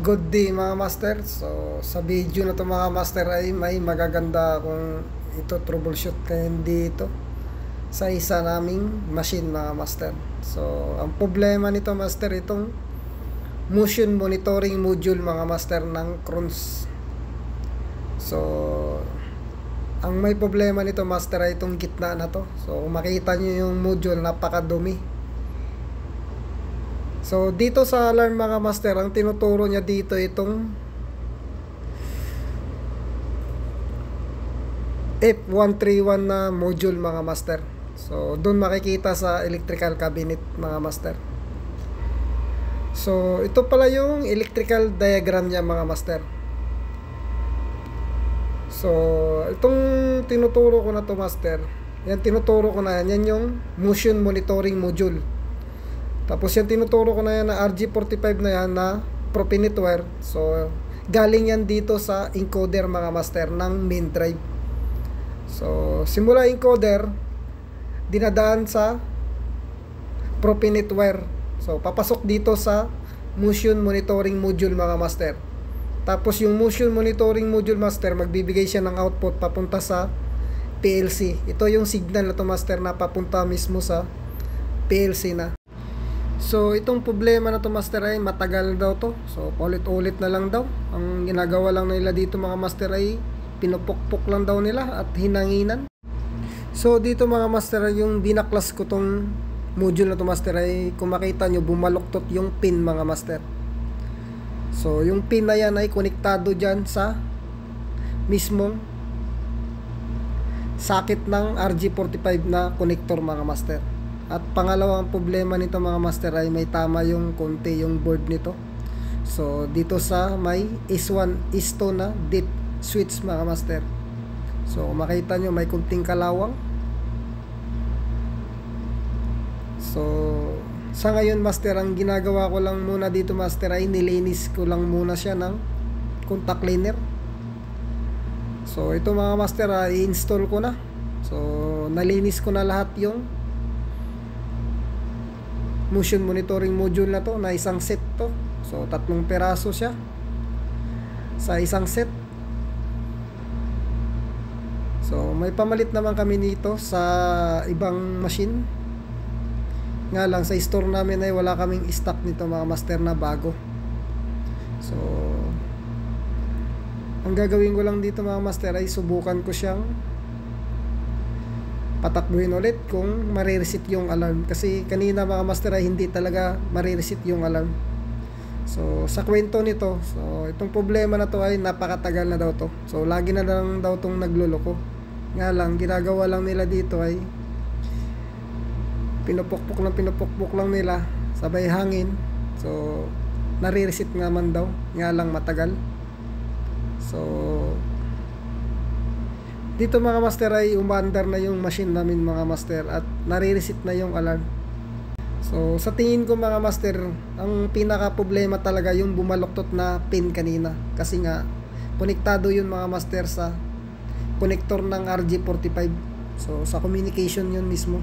Good day mga master. So sa video na to mga master ay may magaganda kung ito troubleshoot ngayon dito sa isa naming machine mga master. So ang problema nito master, itong motion monitoring module mga master ng Crons. So ang may problema nito master ay itong gitna na to. So kung makita nyo yung module, napakadumi. So dito sa alarm mga master, ang tinuturo niya dito itong F131 na module mga master. So doon makikita sa electrical cabinet mga master. So ito pala yung electrical diagram niya mga master. So itong tinuturo ko na to master, yan tinuturo ko na yan yung motion monitoring module. Tapos yan tinuturo ko na yan na RG45 na yan na propinet wire. So galing yan dito sa encoder mga master ng main drive. So simula encoder, dinadaan sa propinet wire. So papasok dito sa motion monitoring module mga master. Tapos yung motion monitoring module master, magbibigay siya ng output papunta sa PLC. Ito yung signal na to master na papunta mismo sa PLC na. So itong problema na to master ay matagal daw to. So ulit-ulit na lang daw. Ang ginagawa lang nila dito mga master ay pinupukpok lang daw nila at hinanginan. So dito mga master, yung binaklas ko tong module na to master ay kung makita nyo, bumaluktot yung pin mga master. So yung pin na yan ay konektado dyan sa mismong socket ng RG45 na connector mga master. At pangalawang problema nito mga master ay may tama yung konti yung board nito. So dito sa may S1, S2 na deep switch mga master. So kung makita nyo, may kunting kalawang. So sa ngayon master, ang ginagawa ko lang muna dito master ay nilinis ko lang muna siya ng contact cleaner. So ito mga master, i-install ko na. So nalinis ko na lahat yung motion monitoring module na to, na isang set to. So 3 peraso siya sa isang set. So may pamalit naman kami nito sa ibang machine. Nga lang sa store namin ay wala kaming stock nito mga master na bago. So ang gagawin ko lang dito mga master ay subukan ko siyang patakbuhin ulit kung marireset yung alarm. Kasi kanina mga master ay hindi talaga marireset yung alarm. So sa kwento nito, so itong problema na to ay napakatagal na daw to. So lagi na lang daw tong nagluloko. Nga lang, ginagawa lang nila dito ay pinupukpok lang nila sabay hangin. So nare-reset nga man daw, nga lang matagal. So dito mga master ay umandar na yung machine namin mga master at nare-reset na yung alarm. So sa tingin ko mga master, ang pinaka problema talaga yung bumaluktot na pin kanina. Kasi nga konektado yun mga master sa connector ng RG45. So sa communication yun mismo.